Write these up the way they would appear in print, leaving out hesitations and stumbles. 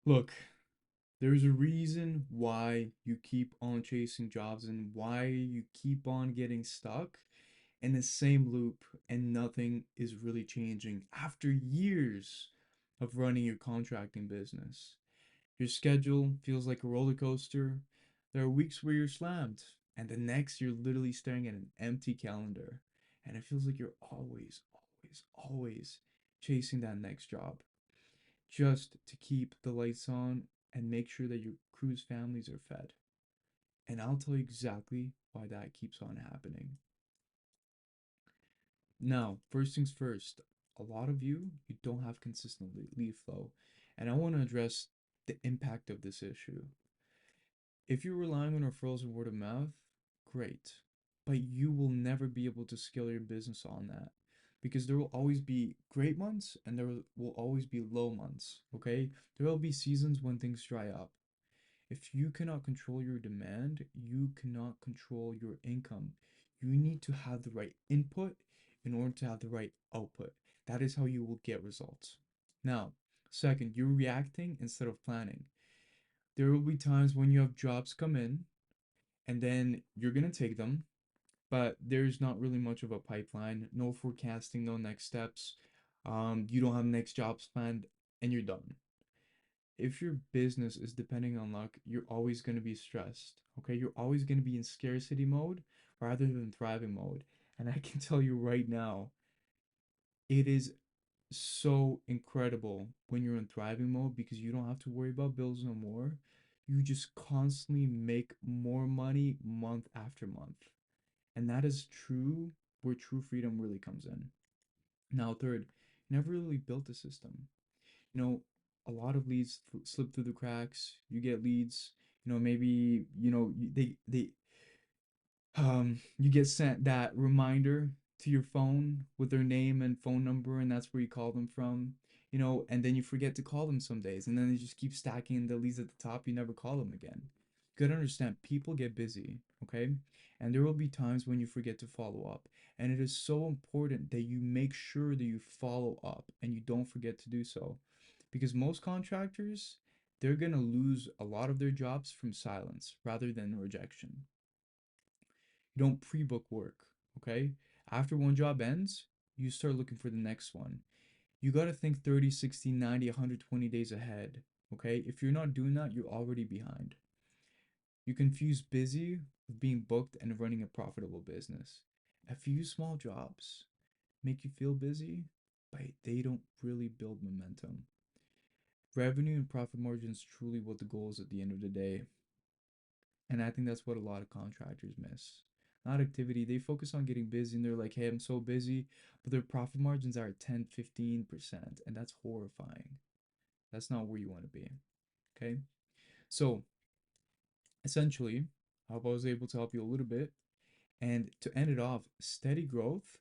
Look, there's a reason why you keep on chasing jobs and why you keep on getting stuck in the same loop and nothing is really changing after years of running your contracting business. Your schedule feels like a roller coaster. There are weeks where you're slammed, and the next you're literally staring at an empty calendar. And it feels like you're always chasing that next job just to keep the lights on and make sure that your crew's families are fed. And I'll tell you exactly why that keeps on happening. Now, first things first, a lot of you don't have consistent lead flow. And I want to address the impact of this issue. If you're relying on referrals and word of mouth, great. But you will never be able to scale your business on that because there will always be great months and there will always be low months, okay? There will be seasons when things dry up. If you cannot control your demand, you cannot control your income. You need to have the right input in order to have the right output. That is how you will get results. Now, second, you're reacting instead of planning. There will be times when you have jobs come in and then you're going to take them, but there's not really much of a pipeline, no forecasting, no next steps. You don't have next jobs planned and you're done. If your business is depending on luck, you're always going to be stressed. Okay, you're always going to be in scarcity mode rather than thriving mode. And I can tell you right now, it is so incredible when you're in thriving mode because you don't have to worry about bills no more. You just constantly make more money month after month. And that is true where true freedom really comes in. Now, third, you never really built a system. You know, a lot of leads slip through the cracks. You get leads, maybe, you get sent that reminder to your phone with their name and phone number, and that's where you call them from, and then you forget to call them some days, and then they just keep stacking the leads at the top. You never call them again. You gotta understand, people get busy, okay? And there will be times when you forget to follow up. And it is so important that you make sure that you follow up and you don't forget to do so. Because most contractors, they're gonna lose a lot of their jobs from silence rather than rejection. You don't pre-book work, okay? After one job ends, you start looking for the next one. You got to think 30, 60, 90, 120 days ahead, okay? If you're not doing that, you're already behind. You confuse busy with being booked and running a profitable business. A few small jobs make you feel busy, but they don't really build momentum. Revenue and profit margin is truly what the goal is at the end of the day. And I think that's what a lot of contractors miss. Not activity. They focus on getting busy and they're like, hey, I'm so busy. But their profit margins are 10, 15%. And that's horrifying. That's not where you want to be. Okay. So essentially, I hope I was able to help you a little bit. And to end it off, steady growth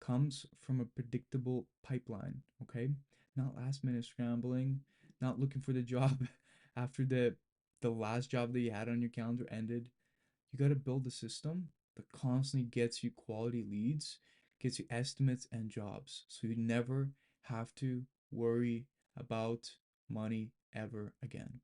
comes from a predictable pipeline. Okay. Not last minute scrambling, not looking for the job after the last job that you had on your calendar ended. You got to build a system that constantly gets you quality leads, gets you estimates and jobs. So you never have to worry about money ever again.